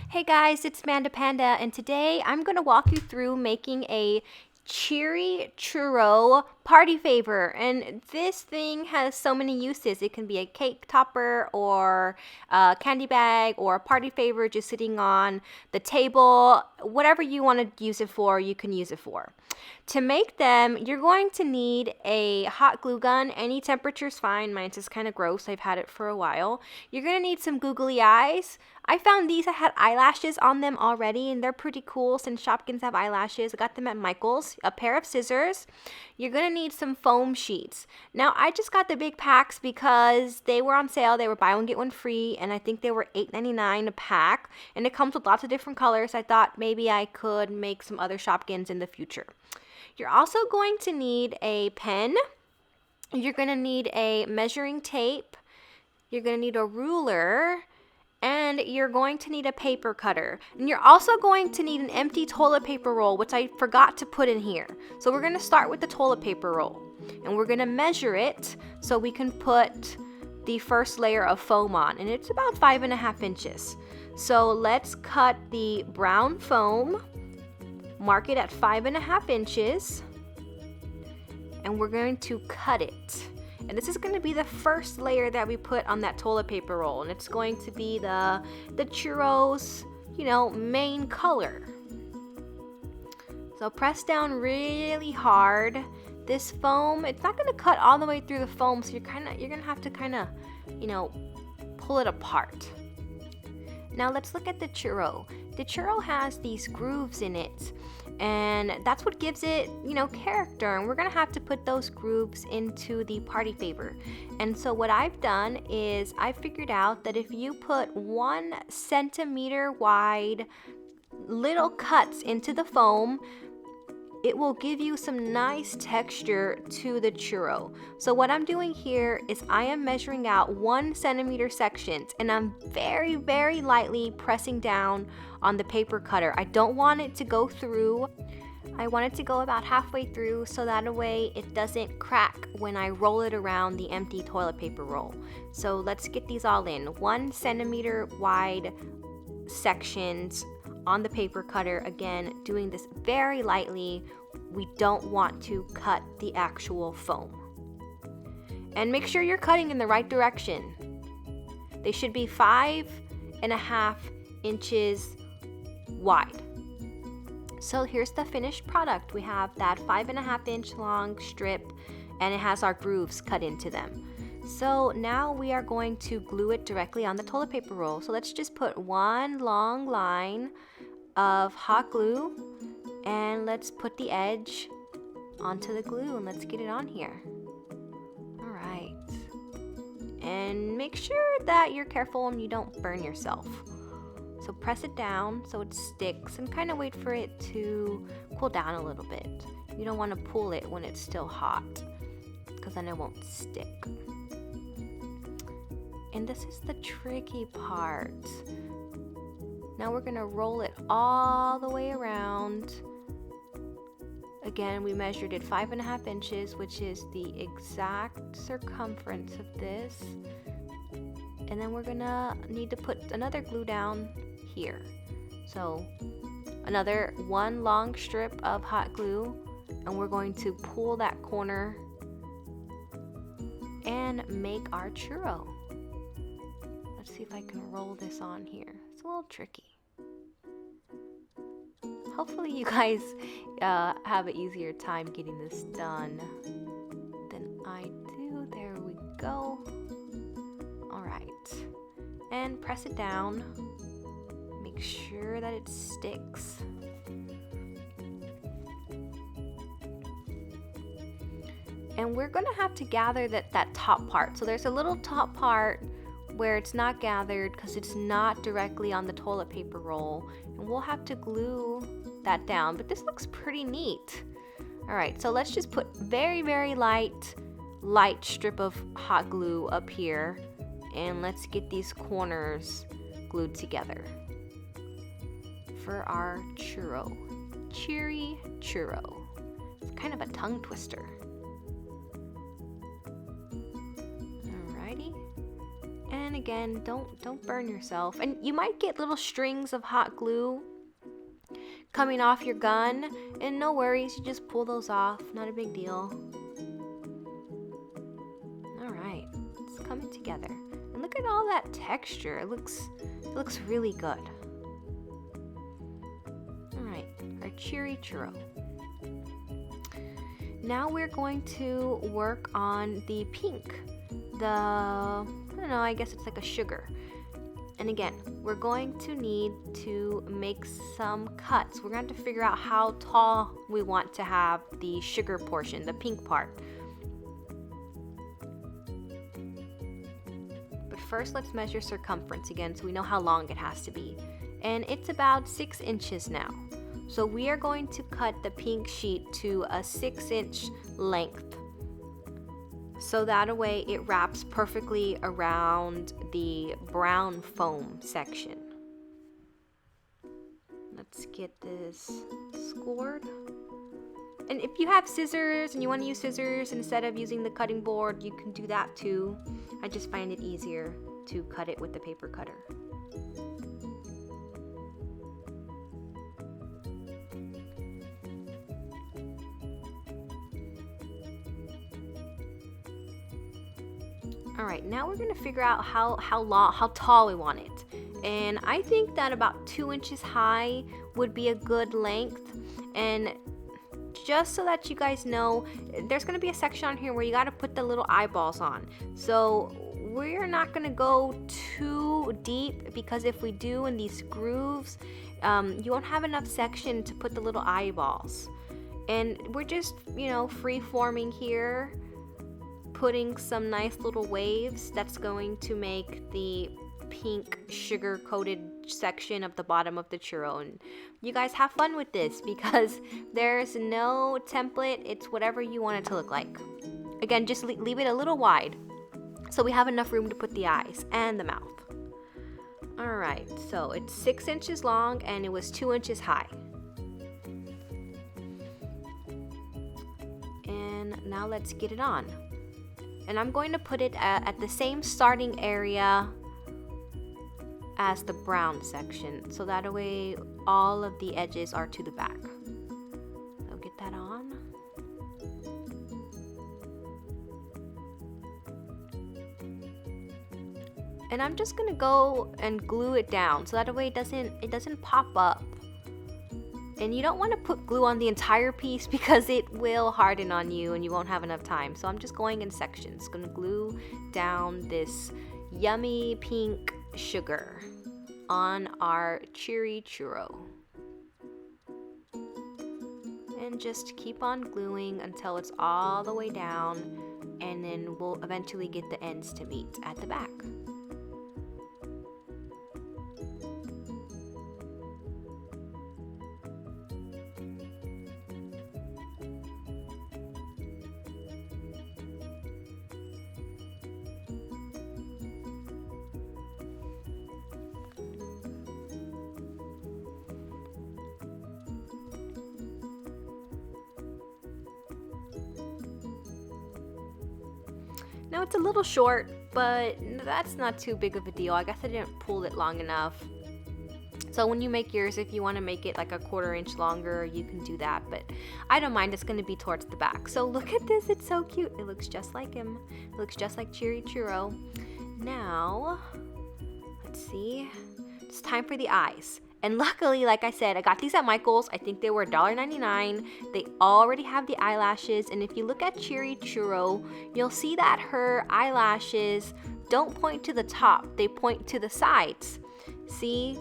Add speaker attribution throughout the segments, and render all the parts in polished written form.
Speaker 1: Hey guys, it's MandaPanda, and today I'm going to walk you through making a Cheery Churro party favor. And this thing has so many uses. It can be a cake topper or a candy bag or a party favor just sitting on the table. Whatever you want to use it for, you can use it for. To make them, you're going to need a hot glue gun. Any temperature is fine. Mine's just kind of gross. I've had it for a while. You're going to need some googly eyes. I found these that had eyelashes on them already, and they're pretty cool since Shopkins have eyelashes. I got them at Michael's. A pair of scissors. You're going to need some foam sheets. Now, I just got the big packs because they were on sale. They were buy one, get one free, and I think they were $8.99 a pack, and it comes with lots of different colors. I thought maybe I could make some other Shopkins in the future. You're also going to need a pen. You're going to need a measuring tape. You're going to need a ruler. And you're going to need a paper cutter. And you're also going to need an empty toilet paper roll, which I forgot to put in here. So we're going to start with the toilet paper roll. And we're going to measure it so we can put the first layer of foam on. And it's about 5.5 inches. So let's cut the brown foam. Mark it at 5.5 inches. And we're going to cut it. And this is going to be the first layer that we put on that toilet paper roll. And it's going to be the churros, main color. So press down really hard. This foam, it's not going to cut all the way through the foam. So you're going to have to pull it apart. Now let's look at the churro. The churro has these grooves in it, and that's what gives it, character. And we're gonna have to put those grooves into the party favor. And so what I've done is I figured out that if you put 1 centimeter wide little cuts into the foam, it will give you some nice texture to the churro. So what I'm doing here is I am measuring out 1 centimeter sections, and I'm very, very lightly pressing down on the paper cutter. I don't want it to go through. I want it to go about halfway through so that way it doesn't crack when I roll it around the empty toilet paper roll. So let's get these all in. 1 centimeter wide sections on the paper cutter. Again, doing this very lightly. We don't want to cut the actual foam. And make sure you're cutting in the right direction. They should be 5.5 inches wide. So here's the finished product. We have that 5.5 inch long strip, and it has our grooves cut into them. So now we are going to glue it directly on the toilet paper roll. So let's just put 1 long line of hot glue, and let's put the edge onto the glue, and let's get it on here. All right. And make sure that you're careful and you don't burn yourself. So press it down so it sticks, and kind of wait for it to cool down a little bit. You don't want to pull it when it's still hot, because then it won't stick. And this is the tricky part. Now we're going to roll it all the way around. Again, we measured it 5.5 inches, which is the exact circumference of this. And then we're going to need to put another glue down here. So another 1 long strip of hot glue, and we're going to pull that corner and make our churro. Let's see if I can roll this on here. It's a little tricky. Hopefully you guys have an easier time getting this done than I do. There we go. All right. And press it down. Make sure that it sticks. And we're going to have to gather that top part. So there's a little top part where it's not gathered because it's not directly on the toilet paper roll, and we'll have to glue that down, but this looks pretty neat. All right, so let's just put very, very light strip of hot glue up here, and let's get these corners glued together for our churro. Cheery Churro. It's kind of a tongue twister. then again, don't burn yourself. And you might get little strings of hot glue coming off your gun, and no worries, you just pull those off, not a big deal. Alright, it's coming together. And look at all that texture. It looks really good. Alright, our Cheery Churro. Now we're going to work on the pink. I don't know, I guess it's like a sugar. And again, we're going to need to make some cuts. We're going to have to figure out how tall we want to have the sugar portion, the pink part. But first, let's measure circumference again so we know how long it has to be. And it's about 6 inches now. So we are going to cut the pink sheet to a 6-inch length. So that way it wraps perfectly around the brown foam section. Let's get this scored. And if you have scissors and you want to use scissors instead of using the cutting board, you can do that too. I just find it easier to cut it with the paper cutter. Alright, now we're going to figure out how tall we want it. And I think that about 2 inches high would be a good length. And just so that you guys know, there's going to be a section on here where you got to put the little eyeballs on. So we're not going to go too deep, because if we do in these grooves, you won't have enough section to put the little eyeballs. And we're just, free forming here, putting some nice little waves. That's going to make the pink sugar coated section of the bottom of the churro. And you guys have fun with this, because there's no template. It's whatever you want it to look like. Again, just leave it a little wide so we have enough room to put the eyes and the mouth. Alright, so it's 6 inches long and it was 2 inches high. And now let's get it on. And I'm going to put it at the same starting area as the brown section, so that way all of the edges are to the back. So get that on. And I'm just gonna go and glue it down, so that way it doesn't pop up. And you don't want to put glue on the entire piece, because it will harden on you and you won't have enough time. So I'm just going in sections. Gonna glue down this yummy pink sugar on our Cheery Churro. And just keep on gluing until it's all the way down, and then we'll eventually get the ends to meet at the back. Now it's a little short, but that's not too big of a deal. I guess I didn't pull it long enough. So when you make yours, if you want to make it like a 1/4 inch longer, you can do that. But I don't mind, it's going to be towards the back. So look at this, it's so cute. It looks just like him. It looks just like Cheery Churro. Now, let's see. It's time for the eyes. And luckily, like I said, I got these at Michael's. I think they were $1.99. They already have the eyelashes. And if you look at Cheery Churro, you'll see that her eyelashes don't point to the top. They point to the sides. See?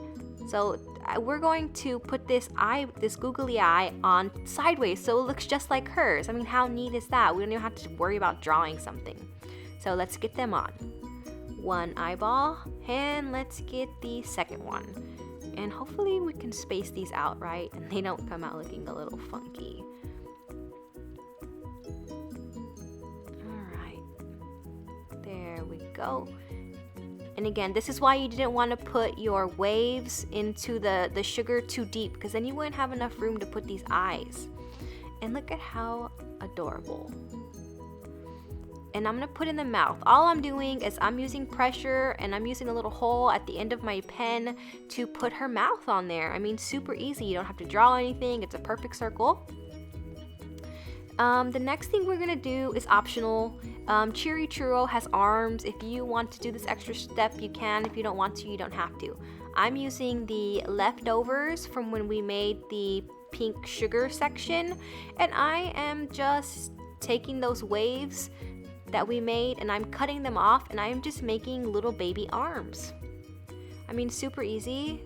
Speaker 1: So we're going to put this googly eye on sideways, so it looks just like hers. I mean, how neat is that? We don't even have to worry about drawing something. So let's get them on. One eyeball, and let's get the second one. And hopefully we can space these out right and they don't come out looking a little funky. Alright, there we go. And again, this is why you didn't want to put your waves into the sugar too deep, because then you wouldn't have enough room to put these eyes. And look at how adorable. and I'm gonna put in the mouth. All I'm doing is I'm using pressure and I'm using a little hole at the end of my pen to put her mouth on there. I mean, super easy. You don't have to draw anything. It's a perfect circle. The next thing we're gonna do is optional. Cheery Churro has arms. If you want to do this extra step, you can. If you don't want to, you don't have to. I'm using the leftovers from when we made the pink sugar section, and I am just taking those waves that we made and I'm cutting them off, and I'm just making little baby arms. I mean, super easy.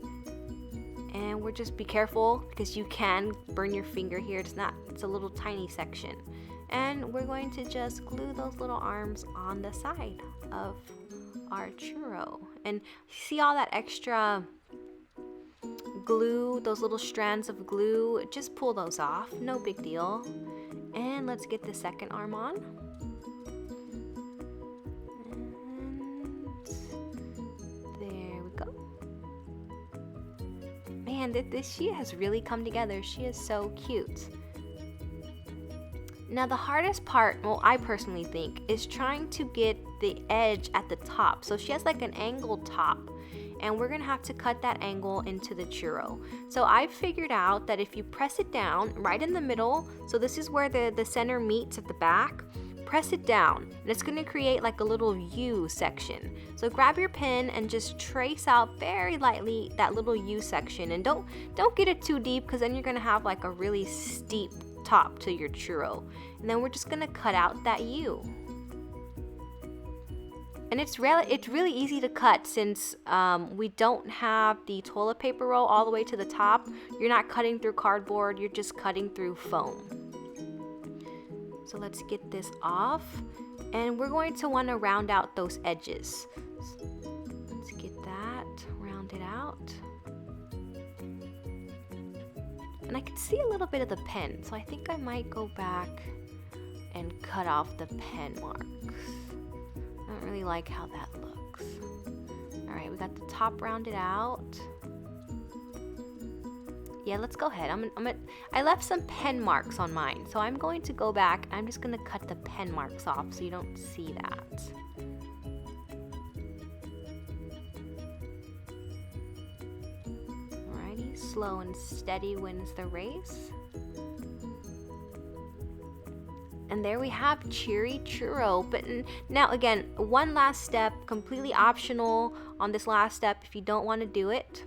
Speaker 1: And we're just be careful because you can burn your finger here. It's a little tiny section. And we're going to just glue those little arms on the side of our churro. And see all that extra glue, those little strands of glue, just pull those off, no big deal. And let's get the second arm on. Man, she has really come together. She is so cute. Now the hardest part, well, I personally think, is trying to get the edge at the top. So she has like an angled top, and we're gonna have to cut that angle into the churro. So I figured out that if you press it down right in the middle, so this is where the center meets at the back, press it down and it's going to create like a little U section. So grab your pen and just trace out very lightly that little U section, and don't get it too deep because then you're going to have like a really steep top to your churro. And then we're just going to cut out that U. And it's really easy to cut since we don't have the toilet paper roll all the way to the top. You're not cutting through cardboard, you're just cutting through foam. So let's get this off, and we're going to want to round out those edges. Let's get that rounded out. And I can see a little bit of the pen, so I think I might go back and cut off the pen marks. I don't really like how that looks. All right, we got the top rounded out. Yeah, let's go ahead. I left some pen marks on mine, so I'm going to go back. I'm just going to cut the pen marks off so you don't see that. Alrighty, slow and steady wins the race. And there we have Cheery Churro. But now again, one last step, completely optional on this last step if you don't want to do it.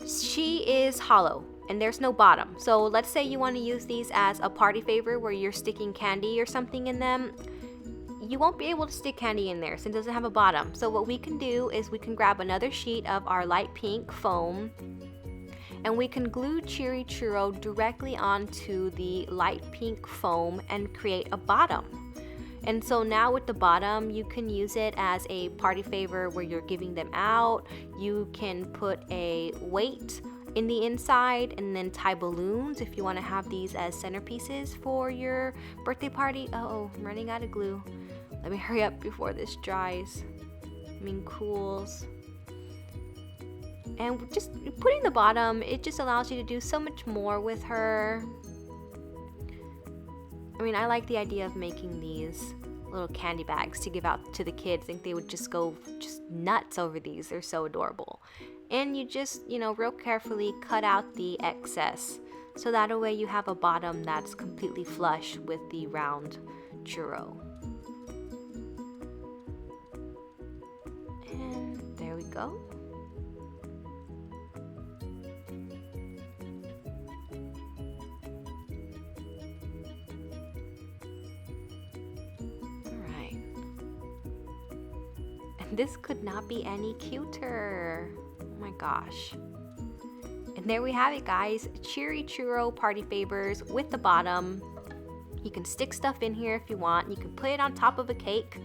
Speaker 1: She is hollow and there's no bottom. So let's say you want to use these as a party favor where you're sticking candy or something in them. You won't be able to stick candy in there since it doesn't have a bottom. So what we can do is we can grab another sheet of our light pink foam, and we can glue Cheery Churro directly onto the light pink foam and create a bottom. And so now with the bottom, you can use it as a party favor where you're giving them out. You can put a weight in the inside and then tie balloons if you want to have these as centerpieces for your birthday party. Uh-oh, I'm running out of glue. Let me hurry up before this dries. Cools. And just putting the bottom, it just allows you to do so much more with her. I like the idea of making these little candy bags to give out to the kids. I think they would just go nuts over these. They're so adorable. And you just, real carefully cut out the excess. So that way you have a bottom that's completely flush with the round churro. And there we go. This could not be any cuter. Oh my gosh. And there we have it, guys. Cheery Churro party favors with the bottom. You can stick stuff in here if you want. You can put it on top of a cake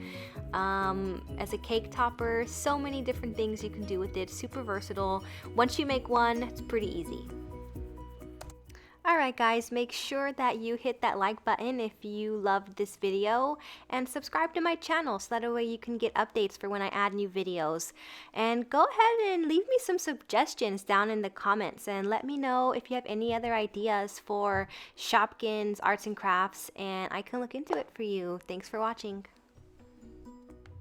Speaker 1: as a cake topper. So many different things you can do with it. Super versatile. Once you make one, it's pretty easy. Alright guys, make sure that you hit that like button if you loved this video, and subscribe to my channel so that way you can get updates for when I add new videos. And go ahead and leave me some suggestions down in the comments and let me know if you have any other ideas for Shopkins Arts and Crafts, and I can look into it for you. Thanks for watching.